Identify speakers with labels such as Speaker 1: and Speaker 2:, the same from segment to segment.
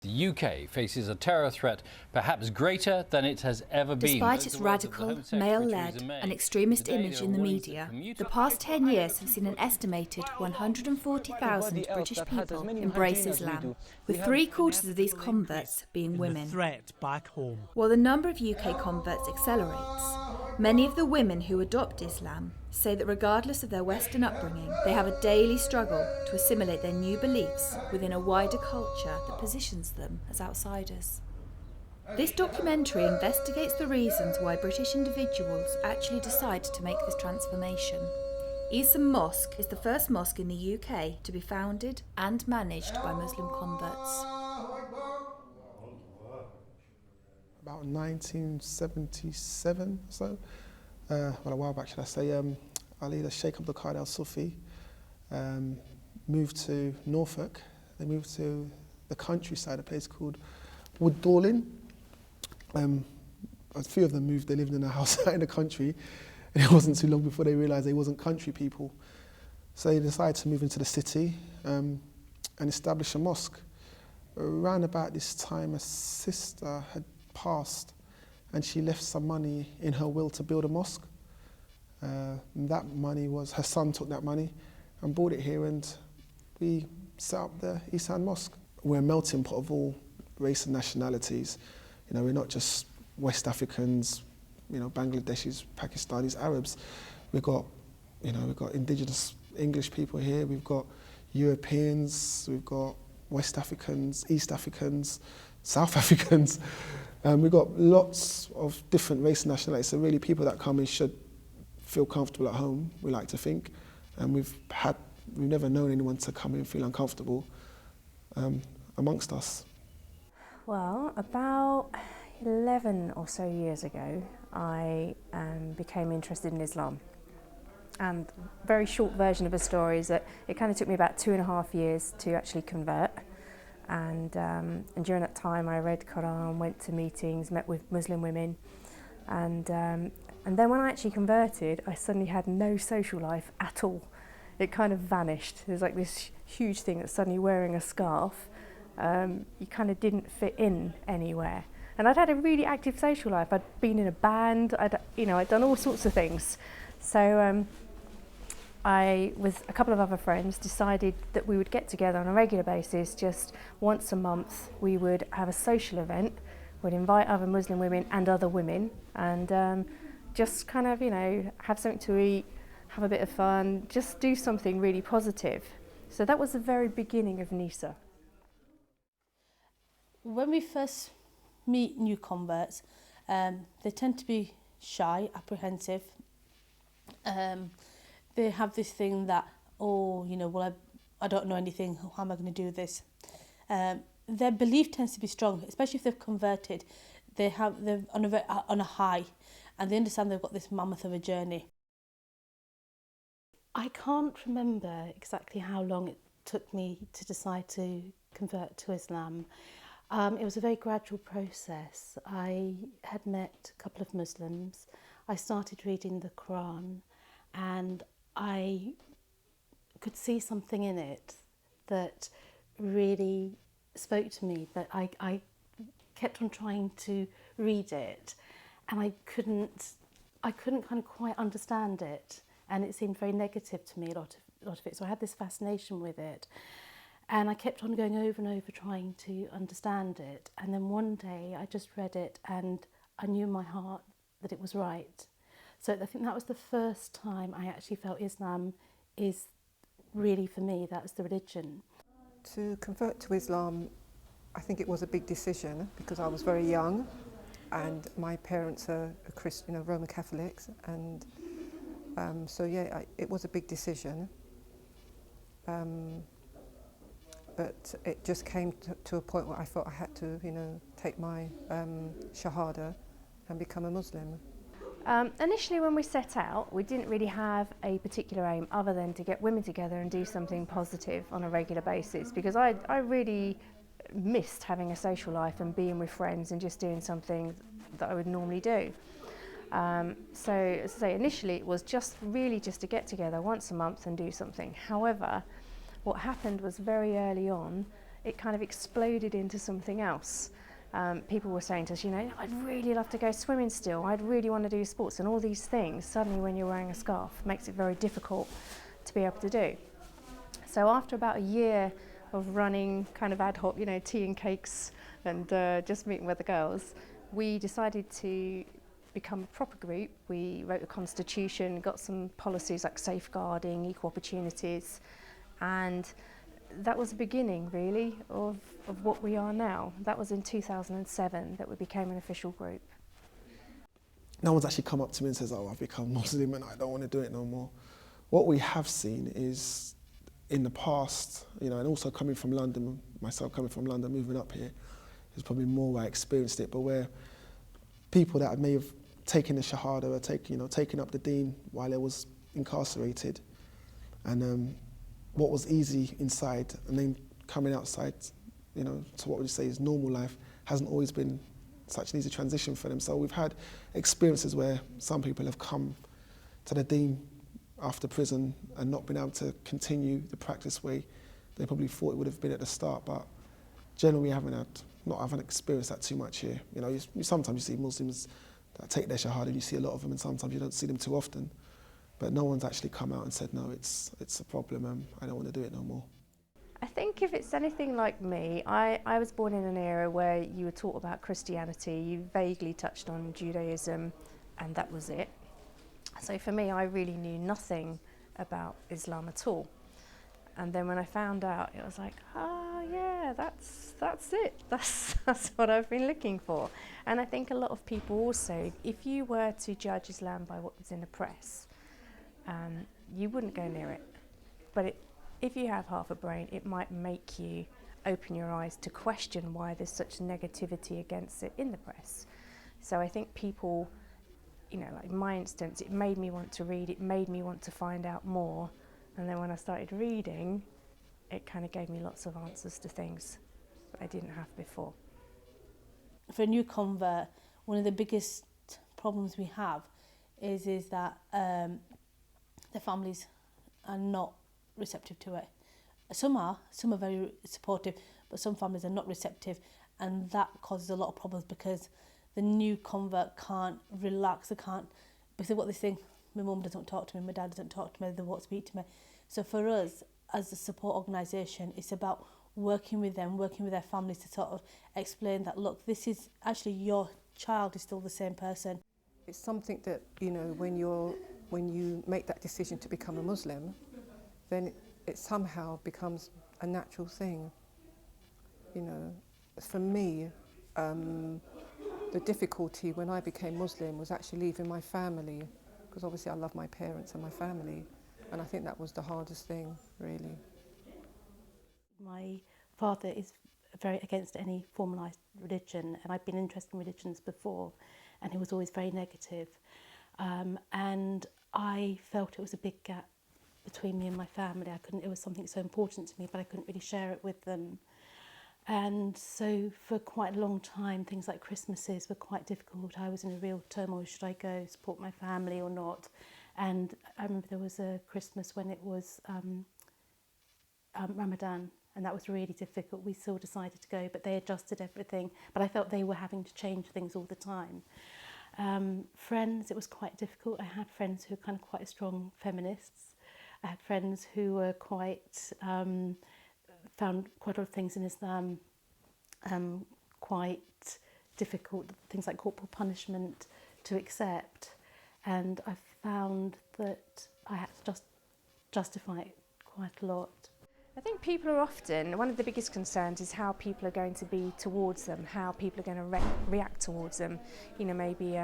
Speaker 1: The UK faces a terror threat perhaps greater than it has ever been.
Speaker 2: Despite its radical, male-led and extremist image in the media, the past 10 years have seen an estimated 140,000 British people embrace Islam, with 3/4 of these converts being women. While the number of UK converts accelerates, many of the women who adopt Islam say that regardless of their Western upbringing, they have a daily struggle to assimilate their new beliefs within a wider culture that positions them as outsiders. This documentary investigates the reasons why British individuals actually decide to make this transformation. Eastham Mosque is the first mosque in the UK to be founded and managed by Muslim converts.
Speaker 3: About 1977 or so, well, a while back should I say, our leader Sheikh Abdul Qadir al-Sufi moved to Norfolk. They moved to the countryside, a place called Wood Dorling. A few of them moved, they lived in a house out in the country, and it wasn't too long before they realised they wasn't country people. So they decided to move into the city and establish a mosque. Around about this time, a sister had passed and she left some money in her will to build a mosque. That money was, her son took that money and brought it here, and we set up the East End Mosque. We're a melting pot of all race and nationalities. You know, we're not just West Africans, you know, Bangladeshis, Pakistanis, Arabs. We've got indigenous English people here, we've got Europeans, we've got West Africans, East Africans, South Africans. We've got lots of different race and nationalities, so really people that come in should feel comfortable at home, we like to think. And we've never known anyone to come in and feel uncomfortable amongst us.
Speaker 4: Well, about 11 or so years ago, I became interested in Islam. And very short version of the story is that it kind of took me about 2.5 years to actually convert. And during that time I read Quran, went to meetings, met with Muslim women, and then when I actually converted, I suddenly had no social life at all. It kind of vanished. There's like this huge thing that suddenly wearing a scarf, you kind of didn't fit in anywhere. And I'd had a really active social life. I'd been in a band, I'd done all sorts of things. So I, with a couple of other friends, decided that we would get together on a regular basis, just once a month. We would have a social event, we'd invite other Muslim women and other women, and just kind of, have something to eat, have a bit of fun, just do something really positive. So that was the very beginning of NISA.
Speaker 5: When we first meet new converts, they tend to be shy, apprehensive. They have this thing that, I don't know anything, how am I going to do this? Their belief tends to be strong, especially if they've converted. They're on a high, and they understand they've got this mammoth of a journey. I can't remember exactly how long it took me to decide to convert to Islam. It was a very gradual process. I had met a couple of Muslims. I started reading the Quran, and I could see something in it that really spoke to me, but I kept on trying to read it, and I couldn't kind of quite understand it, and it seemed very negative to me, a lot of it. So I had this fascination with it, and I kept on going over and over trying to understand it. And then one day I just read it and I knew in my heart that it was right. So I think that was the first time I actually felt Islam is really for me, that's the religion.
Speaker 6: To convert to Islam, I think it was a big decision because I was very young and my parents are Christian, Roman Catholics, and it was a big decision. But it just came to a point where I thought I had to, take my Shahada and become a Muslim.
Speaker 4: Initially when we set out, we didn't really have a particular aim other than to get women together and do something positive on a regular basis, because I really missed having a social life and being with friends and just doing something that I would normally do. So as I say, initially it was just to get together once a month and do something. However, what happened was very early on it kind of exploded into something else. People were saying to us, you know, I'd really love to go swimming still, I'd really want to do sports, and all these things suddenly when you're wearing a scarf makes it very difficult to be able to do. So after about a year of running kind of ad hoc, you know, tea and cakes and just meeting with the girls, we decided to become a proper group. We wrote a constitution, got some policies like safeguarding, equal opportunities, and that was the beginning really of what we are now. That was in 2007 that we became an official group.
Speaker 3: No one's actually come up to me and says, oh, I've become Muslim and I don't want to do it no more. What we have seen is in the past, you know, and also coming from London, myself coming from London, moving up here, is probably more where I experienced it, but where people that may have taken the Shahada or taken up the deen while they was incarcerated, and what was easy inside and then coming outside, you know, to what would you say is normal life, hasn't always been such an easy transition for them. So we've had experiences where some people have come to the deen after prison and not been able to continue the practice way they probably thought it would have been at the start, but generally we haven't experienced that too much here. You know, sometimes you see Muslims that take their Shahada, you see a lot of them, and sometimes you don't see them too often. But no one's actually come out and said, no, it's a problem, I don't want to do it no more.
Speaker 4: I think if it's anything like me, I was born in an era where you were taught about Christianity, you vaguely touched on Judaism, and that was it. So for me, I really knew nothing about Islam at all. And then when I found out, it was like, oh yeah, that's it. That's what I've been looking for. And I think a lot of people also, if you were to judge Islam by what was in the press, you wouldn't go near it. But if you have half a brain, it might make you open your eyes to question why there's such negativity against it in the press. So I think people, you know, like in my instance, it made me want to read, it made me want to find out more. And then when I started reading, it kind of gave me lots of answers to things that I didn't have before.
Speaker 5: For a new convert, one of the biggest problems we have is that the families are not receptive to it. Some are very supportive, but some families are not receptive, and that causes a lot of problems because the new convert can't relax, because what they think, my mum doesn't talk to me, my dad doesn't talk to me, they won't speak to me. So for us, as a support organisation, it's about working with them, working with their families to sort of explain that, look, this is actually your child is still the same person.
Speaker 6: It's something that, you know, when you make that decision to become a Muslim, then it somehow becomes a natural thing. You know, for me, the difficulty when I became Muslim was actually leaving my family, because obviously I love my parents and my family, and I think that was the hardest thing, really.
Speaker 5: My father is very against any formalised religion, and I've been interested in religions before, and he was always very negative. And I felt it was a big gap between me and my family. It was something so important to me, but I couldn't really share it with them. And so for quite a long time, things like Christmases were quite difficult. I was in a real turmoil. Should I go support my family or not? And I remember there was a Christmas when it was Ramadan, and that was really difficult. We still decided to go, but they adjusted everything. But I felt they were having to change things all the time. Friends, it was quite difficult. I had friends who were kind of quite strong feminists. I had friends who were quite, found quite a lot of things in Islam quite difficult, things like corporal punishment to accept. And I found that I had to just justify it quite a lot.
Speaker 4: I think people are often, one of the biggest concerns is how people are going to be towards them, how people are going to react towards them. You know, maybe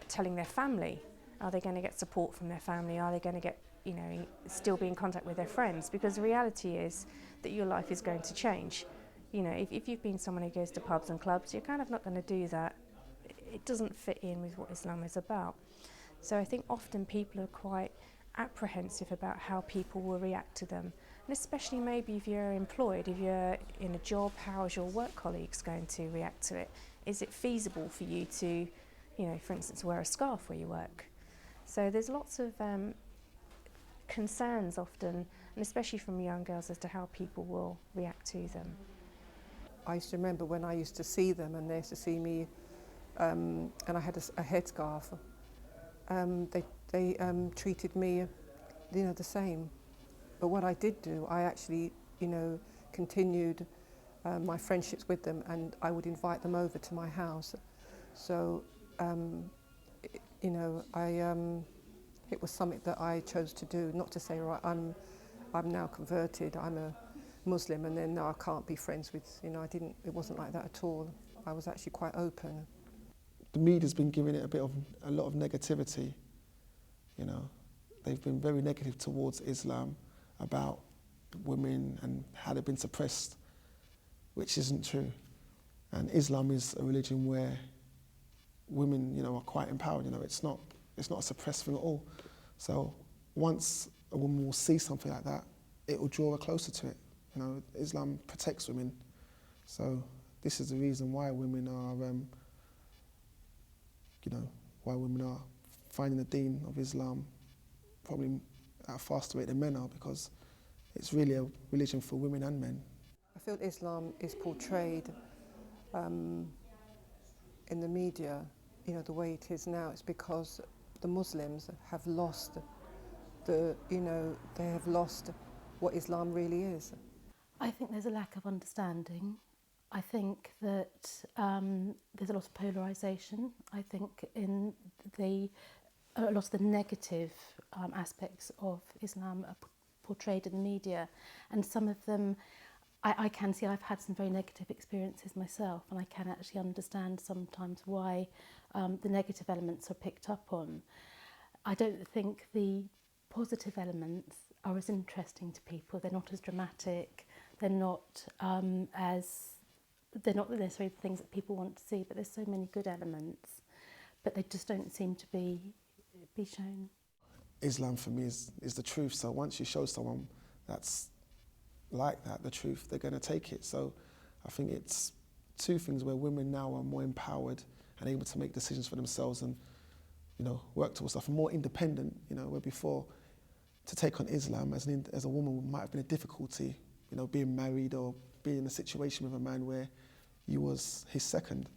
Speaker 4: telling their family, are they going to get support from their family? Are they going to get, you know, still be in contact with their friends? Because the reality is that your life is going to change. You know, if you've been someone who goes to pubs and clubs, you're kind of not going to do that. It doesn't fit in with what Islam is about. So I think often people are quite apprehensive about how people will react to them. And especially maybe if you're employed, if you're in a job, how is your work colleagues going to react to it? Is it feasible for you to, you know, for instance, wear a scarf where you work? So there's lots of concerns often, and especially from young girls, as to how people will react to them.
Speaker 6: I used to remember when I used to see them and they used to see me, and I had a headscarf. They treated me, the same. But what I did do, I actually, continued my friendships with them, and I would invite them over to my house. So, it was something that I chose to do, not to say, right, I'm now converted, I'm a Muslim, and then no, I can't be friends with, it wasn't like that at all. I was actually quite open.
Speaker 3: The media's been giving it a lot of negativity, They've been very negative towards Islam, about women and how they've been suppressed, which isn't true. And Islam is a religion where women, are quite empowered, it's not a suppressed thing at all. So once a woman will see something like that, it will draw her closer to it. Islam protects women. So this is the reason why women are, finding the deen of Islam probably at a faster rate than men are, because it's really a religion for women and men.
Speaker 6: I feel Islam is portrayed in the media, the way it is now. It's because the Muslims have lost they have lost what Islam really is.
Speaker 5: I think there's a lack of understanding. I think that there's a lot of polarisation. I think in a lot of the negative aspects of Islam are portrayed in the media, and some of them I can see. I've had some very negative experiences myself, and I can actually understand sometimes why the negative elements are picked up on. I don't think the positive elements are as interesting to people. They're not as dramatic. They're not they're not necessarily the things that people want to see. But there's so many good elements, but they just don't seem to be shown.
Speaker 3: Islam for me is the truth. So once you show someone that's like that, the truth, they're going to take it. So I think it's two things where women now are more empowered and able to make decisions for themselves and, work towards stuff, more independent, where before to take on Islam as a woman might have been a difficulty, being married or being in a situation with a man where you was his second.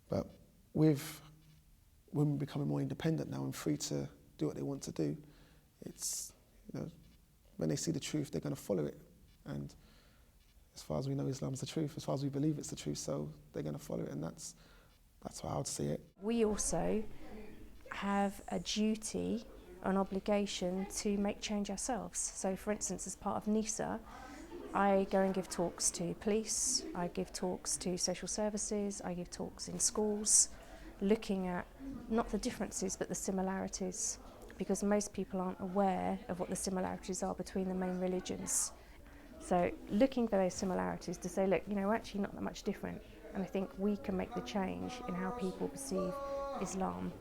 Speaker 3: But with women becoming more independent now and free to do what they want to do, it's, when they see the truth, they're going to follow it. And as far as we know, Islam's the truth. As far as we believe it's the truth, so they're going to follow it, and that's how I would see it.
Speaker 4: We also have a duty, an obligation to make change ourselves. So, for instance, as part of NISA, I go and give talks to police, I give talks to social services, I give talks in schools, looking at not the differences but the similarities, because most people aren't aware of what the similarities are between the main religions. So looking for those similarities to say, look, we're actually not that much different, and I think we can make the change in how people perceive Islam.